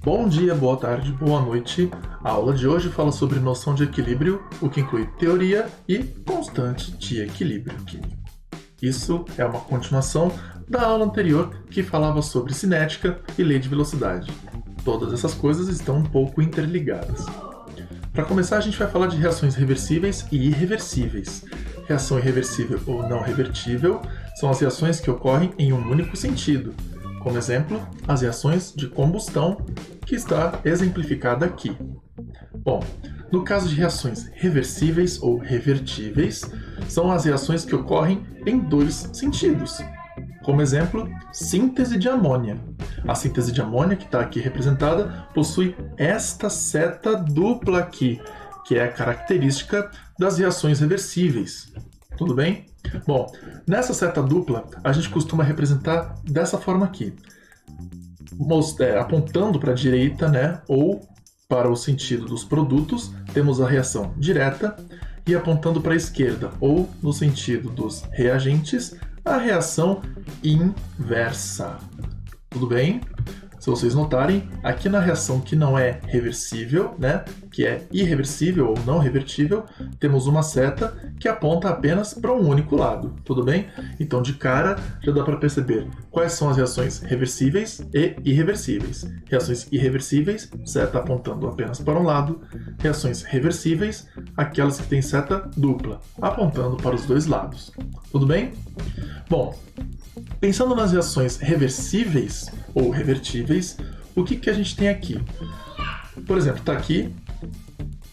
Bom dia, boa tarde, boa noite. A aula de hoje fala sobre noção de equilíbrio, o que inclui teoria e constante de equilíbrio químico. Isso é uma continuação da aula anterior que falava sobre cinética e lei de velocidade. Todas essas coisas estão um pouco interligadas. Para começar, a gente vai falar de reações reversíveis e irreversíveis. Reação irreversível ou não revertível são as reações que ocorrem em um único sentido. Como exemplo, as reações de combustão, que está exemplificada aqui. Bom, no caso de reações reversíveis ou revertíveis, são as reações que ocorrem em dois sentidos. Como exemplo, síntese de amônia. A síntese de amônia, que está aqui representada, possui esta seta dupla aqui, que é a característica das reações reversíveis. Tudo bem? Bom, nessa seta dupla, a gente costuma representar dessa forma aqui. Apontando para a direita, né, ou para o sentido dos produtos, temos a reação direta, e apontando para a esquerda, ou no sentido dos reagentes, a reação inversa. Tudo bem? Se vocês notarem, aqui na reação que não é reversível, né, que é irreversível ou não revertível, temos uma seta que aponta apenas para um único lado, tudo bem? Então, de cara, já dá para perceber quais são as reações reversíveis e irreversíveis. Reações irreversíveis, seta apontando apenas para um lado. Reações reversíveis, aquelas que têm seta dupla, apontando para os dois lados. Tudo bem? Bom, pensando nas reações reversíveis ou revertíveis, o que a gente tem aqui? Por exemplo, está aqui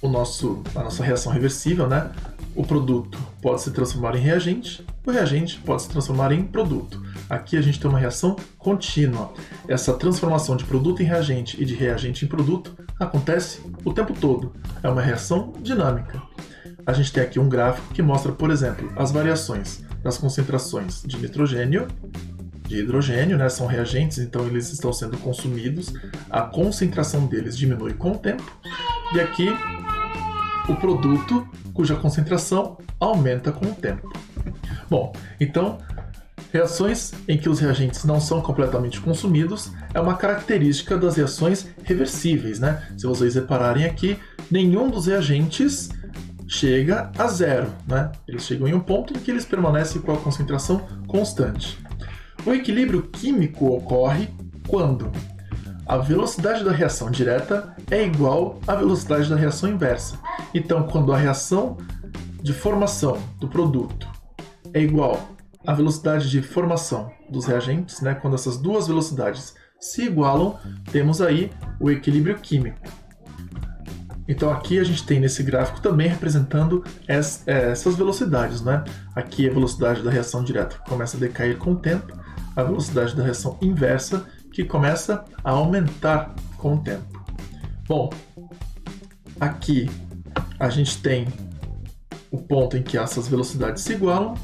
a nossa reação reversível, né? O produto pode se transformar em reagente, o reagente pode se transformar em produto. Aqui a gente tem uma reação contínua. Essa transformação de produto em reagente e de reagente em produto acontece o tempo todo. É uma reação dinâmica. A gente tem aqui um gráfico que mostra, por exemplo, as variações das concentrações de nitrogênio, de hidrogênio, né? São reagentes, então eles estão sendo consumidos, a concentração deles diminui com o tempo, e aqui o produto, cuja concentração aumenta com o tempo. Bom, então, reações em que os reagentes não são completamente consumidos é uma característica das reações reversíveis, né? Se vocês repararem aqui, nenhum dos reagentes chega a zero, né? Eles chegam em um ponto em que eles permanecem com a concentração constante. O equilíbrio químico ocorre quando a velocidade da reação direta é igual à velocidade da reação inversa. Então, quando a reação de formação do produto é igual à velocidade de formação dos reagentes, né? Quando essas duas velocidades se igualam, temos aí o equilíbrio químico. Então aqui a gente tem nesse gráfico também representando essas velocidades, né? Aqui a velocidade da reação direta começa a decair com o tempo, a velocidade da reação inversa que começa a aumentar com o tempo. Bom, aqui a gente tem o ponto em que essas velocidades se igualam,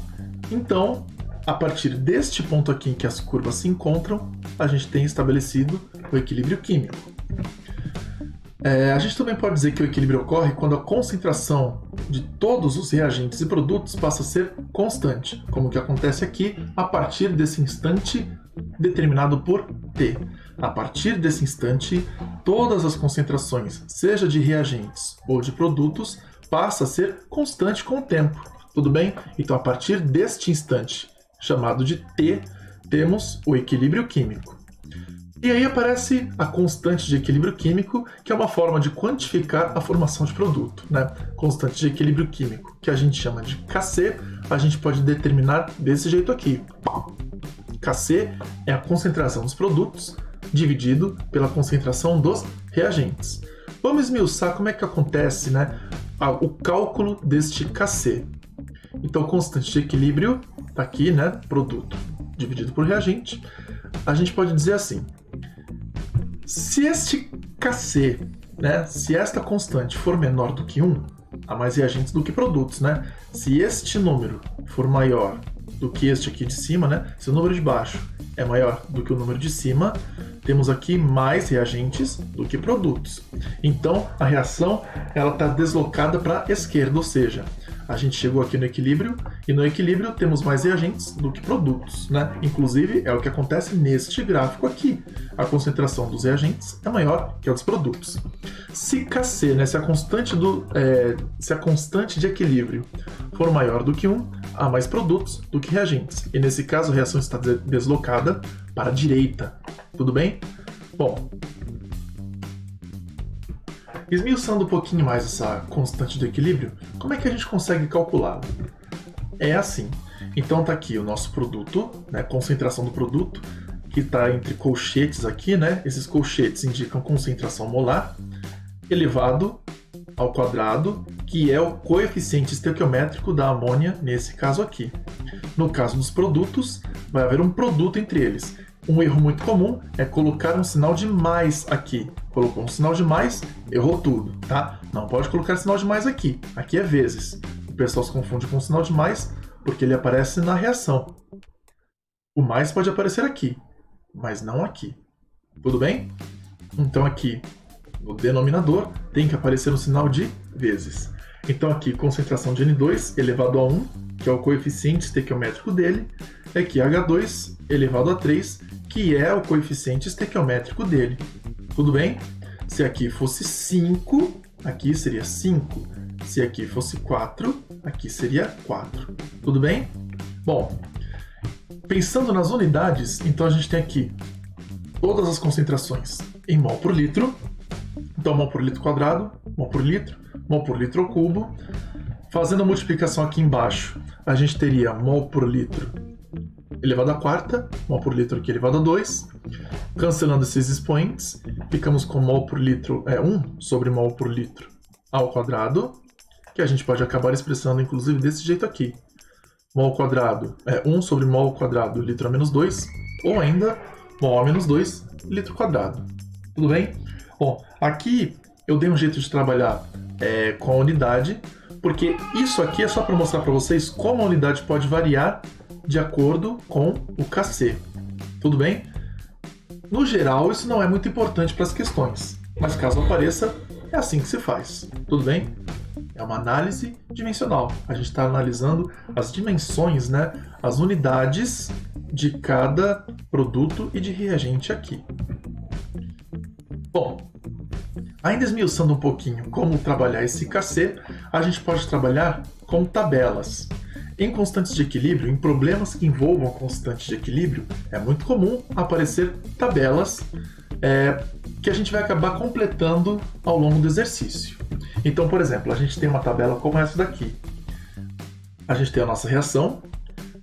então a partir deste ponto aqui em que as curvas se encontram, a gente tem estabelecido o equilíbrio químico. A gente também pode dizer que o equilíbrio ocorre quando a concentração de todos os reagentes e produtos passa a ser constante, como o que acontece aqui a partir desse instante determinado por T. A partir desse instante, todas as concentrações, seja de reagentes ou de produtos, passa a ser constante com o tempo. Tudo bem? Então, a partir deste instante, chamado de T, temos o equilíbrio químico. E aí aparece a constante de equilíbrio químico, que é uma forma de quantificar a formação de produto, né? Constante de equilíbrio químico, que a gente chama de Kc, a gente pode determinar desse jeito aqui. Kc é a concentração dos produtos dividido pela concentração dos reagentes. Vamos esmiuçar como é que acontece, né, o cálculo deste Kc. Então, constante de equilíbrio, está aqui, né, produto dividido por reagente. A gente pode dizer assim: se este Kc, né, se esta constante for menor do que 1, há mais reagentes do que produtos, né? Se este número for maior do que este aqui de cima, né, se o número de baixo é maior do que o número de cima, temos aqui mais reagentes do que produtos. Então, a reação ela está deslocada para a esquerda, ou seja, a gente chegou aqui no equilíbrio E no equilíbrio temos mais reagentes do que produtos, né? Inclusive é o que acontece neste gráfico aqui. A concentração dos reagentes é maior que a dos produtos. Se Kc, né, se a constante de equilíbrio for maior do que 1, há mais produtos do que reagentes. E nesse caso a reação está deslocada para a direita. Tudo bem? Bom, esmiuçando um pouquinho mais essa constante do equilíbrio, como é que a gente consegue calculá-la? É assim. Então tá aqui o nosso produto, né, concentração do produto, que está entre colchetes aqui, né? Esses colchetes indicam concentração molar, elevado ao quadrado, que é o coeficiente estequiométrico da amônia nesse caso aqui. No caso dos produtos, vai haver um produto entre eles. Um erro muito comum é colocar um sinal de mais aqui. Colocou um sinal de mais, errou tudo, tá? Não pode colocar sinal de mais aqui. Aqui é vezes. O pessoal se confunde com o sinal de mais porque ele aparece na reação. O mais pode aparecer aqui, mas não aqui. Tudo bem? Então aqui, no denominador, tem que aparecer um sinal de vezes. Então aqui, concentração de N2 elevado a 1, que é o coeficiente estequiométrico dele. Aqui H2 elevado a 3, que é o coeficiente estequiométrico dele. Tudo bem? Se aqui fosse 5, aqui seria 5. Se aqui fosse 4, aqui seria 4. Tudo bem? Bom, pensando nas unidades, então a gente tem aqui todas as concentrações em mol por litro. Então, mol por litro quadrado, mol por litro ao cubo. Fazendo a multiplicação aqui embaixo, a gente teria mol por litro elevado a quarta, mol por litro aqui elevado a 2. Cancelando esses expoentes, ficamos com mol por litro 1 sobre mol por litro ao quadrado, que a gente pode acabar expressando inclusive desse jeito aqui. Mol ao quadrado é 1 sobre mol ao quadrado litro a menos 2, ou ainda mol a menos 2 litro quadrado. Tudo bem? Bom, aqui eu dei um jeito de trabalhar com a unidade, porque isso aqui é só para mostrar para vocês como a unidade pode variar de acordo com o Kc. Tudo bem? No geral, isso não é muito importante para as questões, mas caso apareça, é assim que se faz. Tudo bem? É uma análise dimensional. A gente está analisando as dimensões, né, as unidades de cada produto e de reagente aqui. Bom, ainda esmiuçando um pouquinho como trabalhar esse Kc, a gente pode trabalhar com tabelas. Em constantes de equilíbrio, em problemas que envolvam constantes de equilíbrio, é muito comum aparecer tabelas que a gente vai acabar completando ao longo do exercício. Então, por exemplo, a gente tem uma tabela como essa daqui. A gente tem a nossa reação,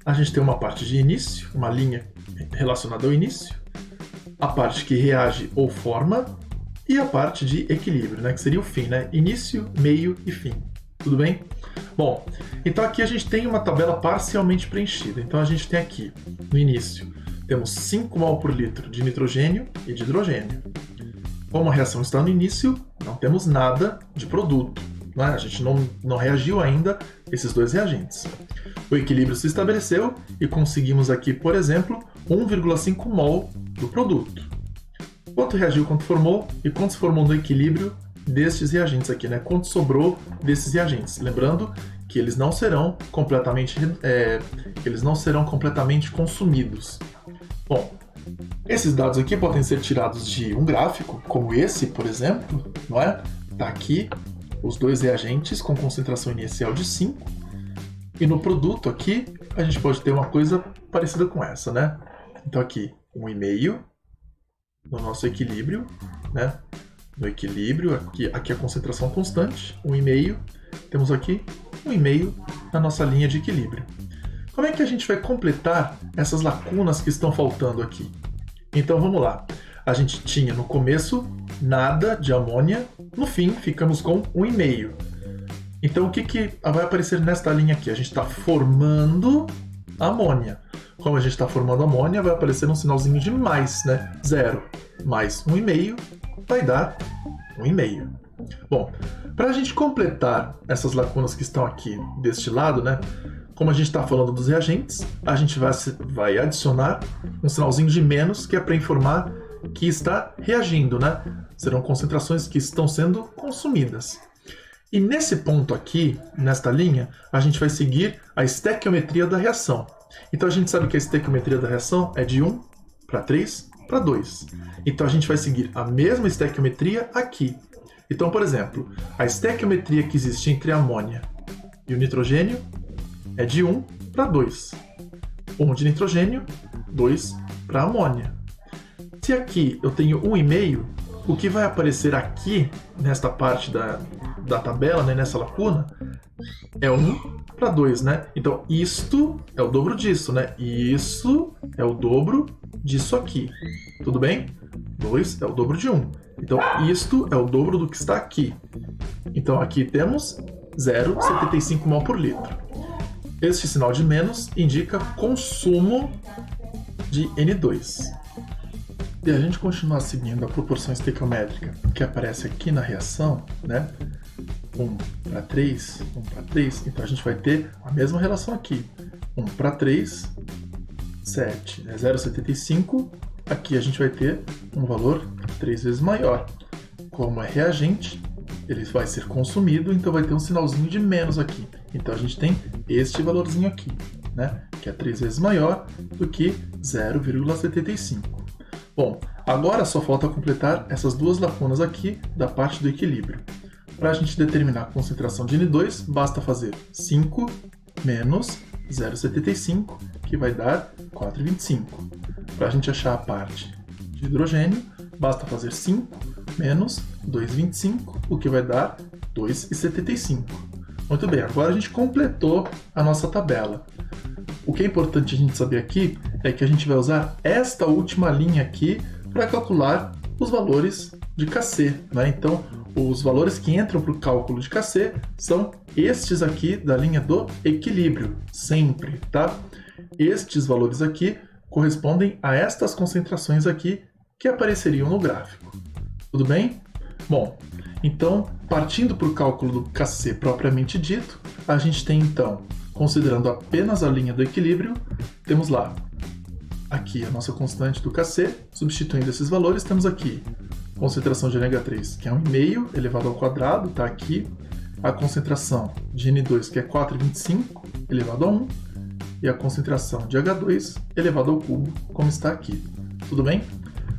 a gente tem uma parte de início, uma linha relacionada ao início, a parte que reage ou forma, e a parte de equilíbrio, né, que seria o fim, né? Início, meio e fim. Tudo bem? Bom, então aqui a gente tem uma tabela parcialmente preenchida. Então a gente tem aqui, no início, temos 5 mol por litro de nitrogênio e de hidrogênio. Como a reação está no início, não temos nada de produto, né? A gente não reagiu ainda esses dois reagentes. O equilíbrio se estabeleceu e conseguimos aqui, por exemplo, 1,5 mol do produto. Quanto reagiu, quanto formou e quanto se formou no equilíbrio destes reagentes aqui, né? Quanto sobrou desses reagentes. Lembrando que eles não serão completamente consumidos. Bom, esses dados aqui podem ser tirados de um gráfico, como esse, por exemplo, não é? Tá aqui os dois reagentes com concentração inicial de 5. E no produto aqui, a gente pode ter uma coisa parecida com essa, né? Então aqui, 1,5 no nosso equilíbrio, né? No equilíbrio, aqui a concentração constante, 1,5. Temos aqui 1,5 na nossa linha de equilíbrio. Como é que a gente vai completar essas lacunas que estão faltando aqui? Então vamos lá. A gente tinha no começo nada de amônia, no fim ficamos com 1,5. Então o que vai aparecer nesta linha aqui? A gente está formando amônia. Como a gente está formando amônia, vai aparecer um sinalzinho de mais, né? 0 mais 1,5 vai dar 1,5. Bom, para a gente completar essas lacunas que estão aqui deste lado, né? Como a gente está falando dos reagentes, a gente vai adicionar um sinalzinho de menos, que é para informar que está reagindo, né? Serão concentrações que estão sendo consumidas. E nesse ponto aqui, nesta linha, a gente vai seguir a estequiometria da reação. Então a gente sabe que a estequiometria da reação é de 1 para 3 para 2. Então a gente vai seguir a mesma estequiometria aqui. Então, por exemplo, a estequiometria que existe entre a amônia e o nitrogênio é de 1 para 2. 1 de nitrogênio, 2 para amônia. Se aqui eu tenho 1,5, o que vai aparecer aqui, nesta parte da tabela, né, nessa lacuna, é 1 para 2, né? Então, isto é o dobro disso, né? E isso é o dobro disso aqui. Tudo bem? 2 é o dobro de 1. Então, isto é o dobro do que está aqui. Então, aqui temos 0,75 mol por litro. Este sinal de menos indica consumo de N2. Se a gente continuar seguindo a proporção estequiométrica que aparece aqui na reação, né? 1 para 3, 1 para 3, então a gente vai ter a mesma relação aqui. 1 para 3, 7, é 0,75. Aqui a gente vai ter um valor 3 vezes maior. Como é reagente, ele vai ser consumido, então vai ter um sinalzinho de menos aqui. Então a gente tem este valorzinho aqui, né? Que é 3 vezes maior do que 0,75. Bom, agora só falta completar essas duas lacunas aqui da parte do equilíbrio. Para a gente determinar a concentração de N2, basta fazer 5 menos 0,75, que vai dar 4,25. Para a gente achar a parte de hidrogênio, basta fazer 5 menos 2,25, o que vai dar 2,75. Muito bem, agora a gente completou a nossa tabela. O que é importante a gente saber aqui é que a gente vai usar esta última linha aqui para calcular os valores de Kc, né? Então, os valores que entram para o cálculo de Kc são estes aqui da linha do equilíbrio, sempre, tá? Estes valores aqui correspondem a estas concentrações aqui que apareceriam no gráfico. Tudo bem? Bom, então, partindo para o cálculo do Kc propriamente dito, a gente tem então, considerando apenas a linha do equilíbrio, temos lá aqui a nossa constante do Kc, substituindo esses valores, temos aqui concentração de NH3, que é 1,5 elevado ao quadrado, está aqui, a concentração de N2, que é 4,25 elevado a 1, e a concentração de H2 elevado ao cubo, como está aqui. Tudo bem?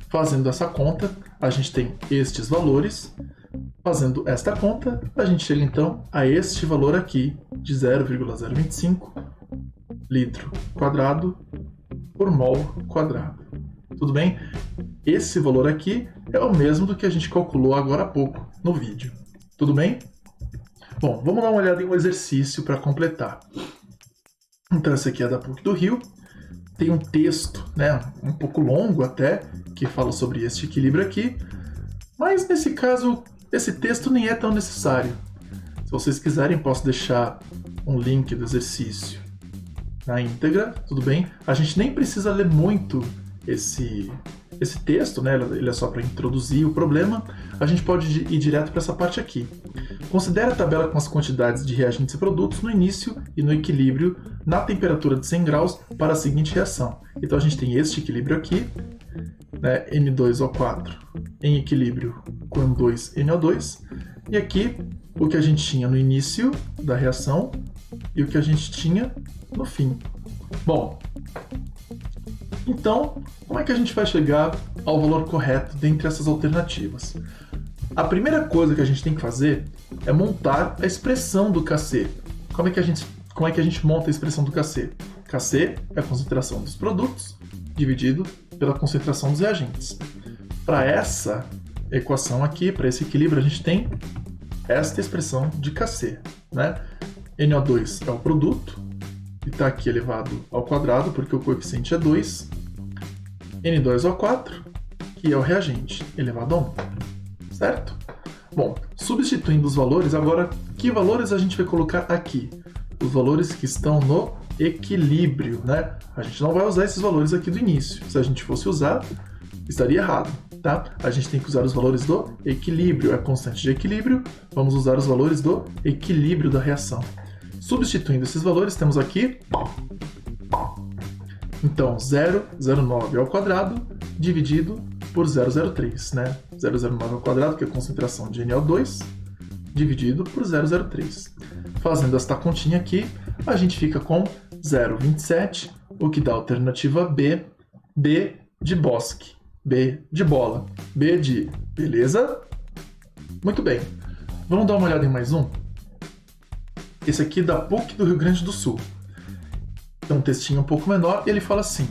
Fazendo essa conta, a gente tem estes valores. Fazendo esta conta, a gente chega então a este valor aqui de 0,025 litro quadrado por mol quadrado. Tudo bem? Esse valor aqui é o mesmo do que a gente calculou agora há pouco no vídeo. Tudo bem? Bom, vamos dar uma olhada em um exercício para completar. Então, esse aqui é da PUC do Rio. Tem um texto, né, um pouco longo até, que fala sobre este equilíbrio aqui. Mas, nesse caso, esse texto nem é tão necessário. Se vocês quiserem, posso deixar um link do exercício na íntegra, tudo bem? A gente nem precisa ler muito esse texto, né? Ele é só para introduzir o problema. A gente pode ir direto para essa parte aqui. Considere a tabela com as quantidades de reagentes e produtos no início e no equilíbrio na temperatura de 100 graus para a seguinte reação. Então a gente tem este equilíbrio aqui, né? N2O4 em equilíbrio com 2NO2. E aqui o que a gente tinha no início da reação e o que a gente tinha no fim. Bom, então, como é que a gente vai chegar ao valor correto dentre essas alternativas? A primeira coisa que a gente tem que fazer é montar a expressão do Kc. Como é que a gente monta a expressão do Kc? Kc é a concentração dos produtos dividido pela concentração dos reagentes. Para essa equação aqui, para esse equilíbrio, a gente tem esta expressão de Kc, né? NO2 é o produto, e está aqui elevado ao quadrado, porque o coeficiente é 2. N2O4, que é o reagente, elevado a 1. Certo? Bom, substituindo os valores, agora, que valores a gente vai colocar aqui? Os valores que estão no equilíbrio, né? A gente não vai usar esses valores aqui do início. Se a gente fosse usar, estaria errado, tá? A gente tem que usar os valores do equilíbrio, é a constante de equilíbrio. Vamos usar os valores do equilíbrio da reação. Substituindo esses valores, temos aqui, então, 0,09 ao quadrado dividido por 0,03, né? 0,09 ao quadrado, que é a concentração de NO2, dividido por 0,03. Fazendo esta continha aqui, a gente fica com 0,27, o que dá a alternativa B, B de bosque, B de bola, B de... Beleza? Muito bem. Vamos dar uma olhada em mais um? Esse aqui é da PUC do Rio Grande do Sul. É um textinho um pouco menor e ele fala assim: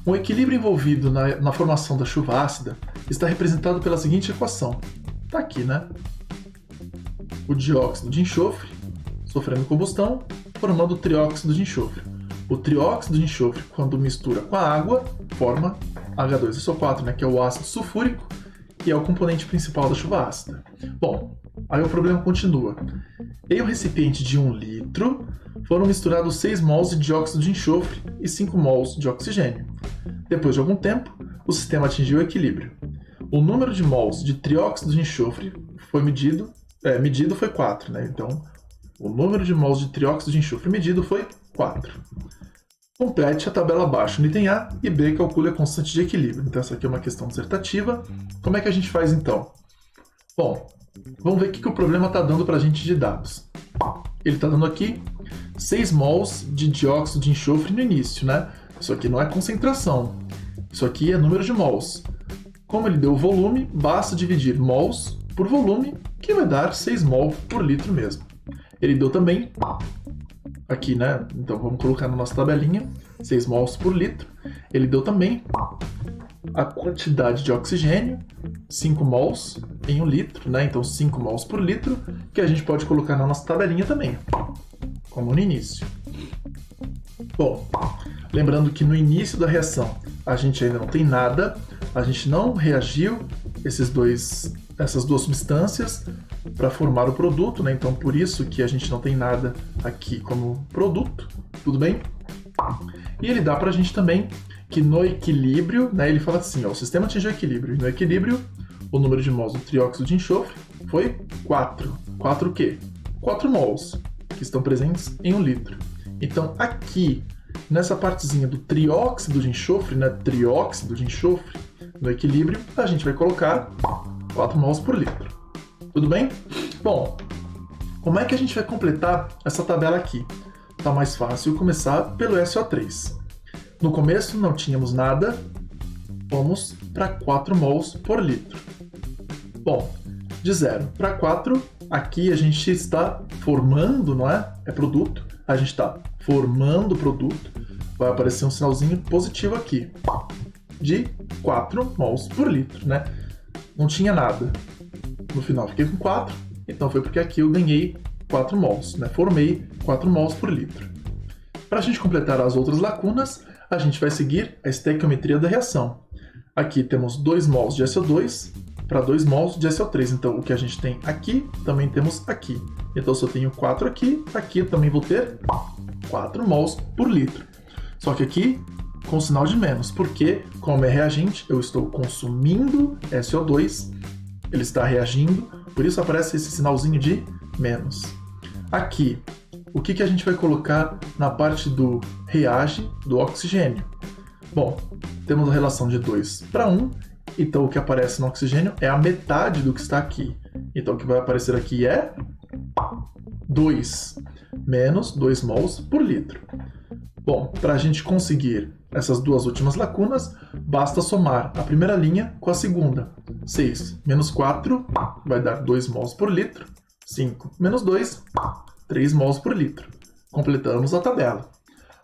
um equilíbrio envolvido na formação da chuva ácida está representado pela seguinte equação. Tá aqui, né? O dióxido de enxofre sofrendo combustão, formando o trióxido de enxofre. O trióxido de enxofre, quando mistura com a água, forma H2SO4, né, que é o ácido sulfúrico, que é o componente principal da chuva ácida. Bom, aí o problema continua. Em um recipiente de 1 litro, foram misturados 6 mols de dióxido de enxofre e 5 mols de oxigênio. Depois de algum tempo, o sistema atingiu o equilíbrio. O número de mols de trióxido de enxofre foi medido foi 4, né? Então, o número de mols de trióxido de enxofre medido foi 4. Complete a tabela abaixo no item A e B calcule a constante de equilíbrio. Então, essa aqui é uma questão dissertativa. Como é que a gente faz, então? Bom, vamos ver o que o problema está dando para a gente de dados. Ele está dando aqui 6 mols de dióxido de enxofre no início, né? Isso aqui não é concentração. Isso aqui é número de mols. Como ele deu o volume, basta dividir mols por volume, que vai dar 6 mol por litro mesmo. Ele deu também, aqui, né? Então vamos colocar na nossa tabelinha, 6 mols por litro. Ele deu também a quantidade de oxigênio, 5 mols em 1 litro, né? Então 5 mols por litro, que a gente pode colocar na nossa tabelinha também, como no início. Bom, lembrando que no início da reação a gente ainda não tem nada, a gente não reagiu essas duas substâncias para formar o produto, né? Então por isso que a gente não tem nada aqui como produto, tudo bem? E ele dá para a gente também que no equilíbrio, né, ele fala assim, ó, o sistema atingiu o equilíbrio, e no equilíbrio o número de mols do trióxido de enxofre foi 4. 4 o quê? 4 mols, que estão presentes em 1 litro. Então aqui, nessa partezinha do trióxido de enxofre, né, trióxido de enxofre, no equilíbrio, a gente vai colocar 4 mols por litro. Tudo bem? Bom, como é que a gente vai completar essa tabela aqui? Tá mais fácil começar pelo SO3. No começo não tínhamos nada, vamos para 4 mols por litro. Bom, de 0 para 4, aqui a gente está formando, não é? É produto. A gente está formando o produto. Vai aparecer um sinalzinho positivo aqui, de 4 mols por litro, né? Não tinha nada. No final fiquei com 4, então foi porque aqui eu ganhei 4 mols, né? Formei 4 mols por litro. Para a gente completar as outras lacunas, a gente vai seguir a estequiometria da reação. Aqui temos 2 mols de SO2 para 2 mols de SO3. Então, o que a gente tem aqui, também temos aqui. Então, se eu tenho 4 aqui, aqui eu também vou ter 4 mols por litro. Só que aqui, com sinal de menos, porque, como é reagente, eu estou consumindo SO2, ele está reagindo, por isso aparece esse sinalzinho de menos. Aqui, o que a gente vai colocar na parte do reage do oxigênio? Bom, temos a relação de 2 para 1, então o que aparece no oxigênio é a metade do que está aqui. Então o que vai aparecer aqui é 2, menos 2 mols por litro. Bom, para a gente conseguir essas duas últimas lacunas, basta somar a primeira linha com a segunda. 6 menos 4 vai dar 2 mols por litro. 5 menos 2, 3 mols por litro. Completamos a tabela.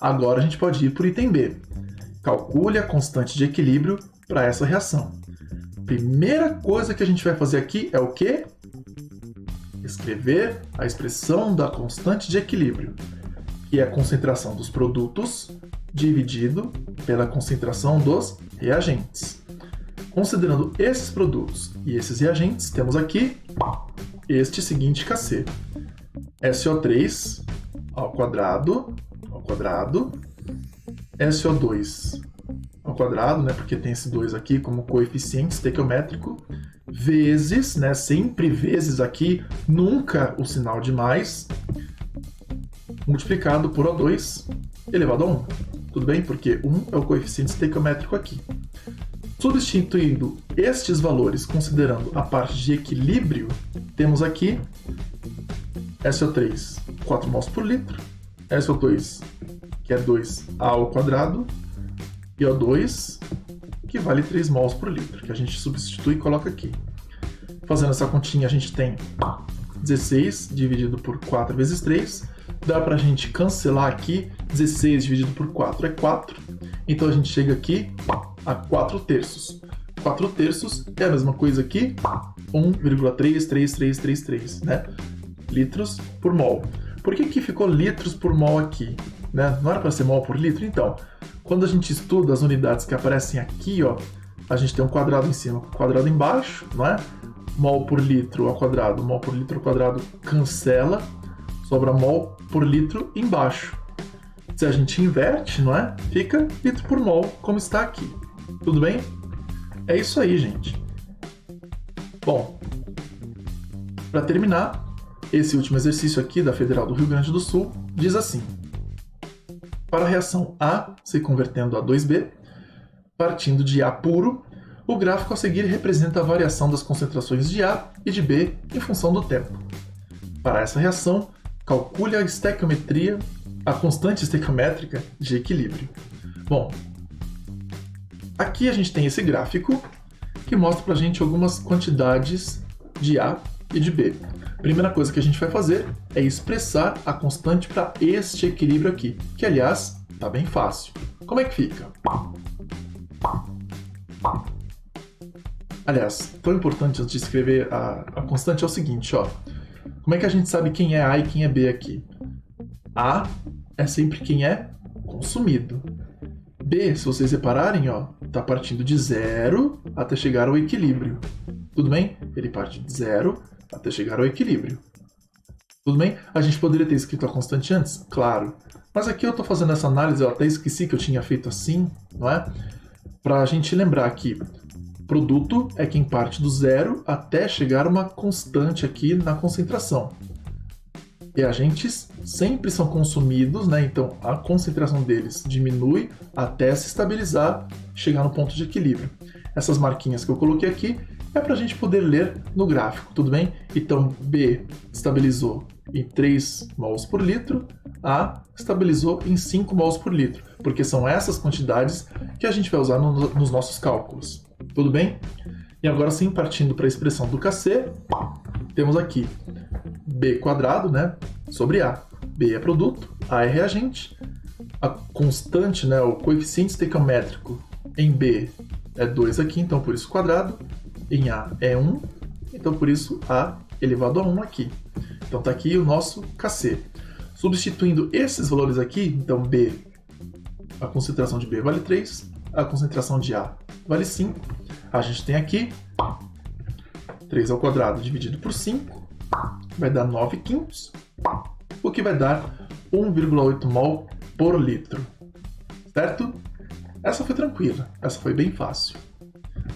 Agora a gente pode ir para o item B. Calcule a constante de equilíbrio para essa reação. Primeira coisa que a gente vai fazer aqui é o quê? Escrever a expressão da constante de equilíbrio, que é a concentração dos produtos dividido pela concentração dos reagentes. Considerando esses produtos e esses reagentes, temos aqui este seguinte KC. SO3 ao quadrado, SO2 ao quadrado, né, porque tem esse 2 aqui como coeficiente estequiométrico, vezes, né, sempre vezes aqui, nunca o sinal de mais, multiplicado por O2 elevado a 1. Tudo bem? Porque 1 é o coeficiente estequiométrico aqui. Substituindo estes valores, considerando a parte de equilíbrio, temos aqui SO3, 4 mols por litro, SO2, que é 2A ao quadrado, e O2, que vale 3 mols por litro, que a gente substitui e coloca aqui. Fazendo essa continha, a gente tem 16 dividido por 4 vezes 3. Dá para a gente cancelar aqui. 16 dividido por 4 é 4. Então a gente chega aqui a 4 terços. 4 terços é a mesma coisa aqui, 1,33333, né? Litros por mol. Por que ficou litros por mol aqui? Né? Não era para ser mol por litro? Então, quando a gente estuda as unidades que aparecem aqui, ó, a gente tem um quadrado em cima, um quadrado embaixo, não é? Mol por litro ao quadrado, mol por litro ao quadrado cancela, sobra mol por litro embaixo. Se a gente inverte, não é? Fica litro por mol, como está aqui. Tudo bem? É isso aí, gente. Bom, para terminar, esse último exercício aqui da Federal do Rio Grande do Sul diz assim: para a reação A se convertendo a 2B, partindo de A puro, o gráfico a seguir representa a variação das concentrações de A e de B em função do tempo. Para essa reação, calcule a estequiometria, a constante estequiométrica de equilíbrio. Bom, aqui a gente tem esse gráfico que mostra para a gente algumas quantidades de A e de B. A primeira coisa que a gente vai fazer é expressar a constante para este equilíbrio aqui, que aliás está bem fácil. Como é que fica? Aliás, tão importante antes de escrever a constante é o seguinte, ó. Como é que a gente sabe quem é A e quem é B aqui? A é sempre quem é consumido. B, se vocês repararem, ó, está partindo de 0 até chegar ao equilíbrio. Tudo bem? Ele parte de 0 até chegar ao equilíbrio. Tudo bem? A gente poderia ter escrito a constante antes? Claro. Mas aqui eu estou fazendo essa análise, eu até esqueci que eu tinha feito assim, não é? Para a gente lembrar que produto é quem parte do 0 até chegar a uma constante aqui na concentração. Reagentes sempre são consumidos, né? Então a concentração deles diminui até se estabilizar, chegar no ponto de equilíbrio. Essas marquinhas que eu coloquei aqui é para a gente poder ler no gráfico, tudo bem? Então B estabilizou em 3 mols por litro, A estabilizou em 5 mols por litro, porque são essas quantidades que a gente vai usar nos nossos cálculos. Tudo bem? E agora sim, partindo para a expressão do Kc, temos aqui B quadrado, né, sobre A. B é produto, A é reagente. A constante, né, o coeficiente estequiométrico em B é 2 aqui, então por isso quadrado. Em A é 1, então por isso A elevado a 1 aqui. Então está aqui o nosso Kc. Substituindo esses valores aqui, então B, a concentração de B vale 3, a concentração de A vale 5. A gente tem aqui 3 ao quadrado dividido por 5, vai dar 9 quintos, o que vai dar 1,8 mol por litro. Certo? Essa foi tranquila, essa foi bem fácil.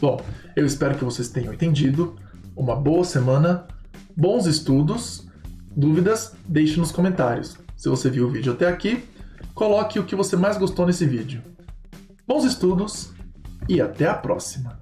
Bom, eu espero que vocês tenham entendido. Uma boa semana, bons estudos. Dúvidas, deixe nos comentários. Se você viu o vídeo até aqui, coloque o que você mais gostou nesse vídeo. Bons estudos e até a próxima!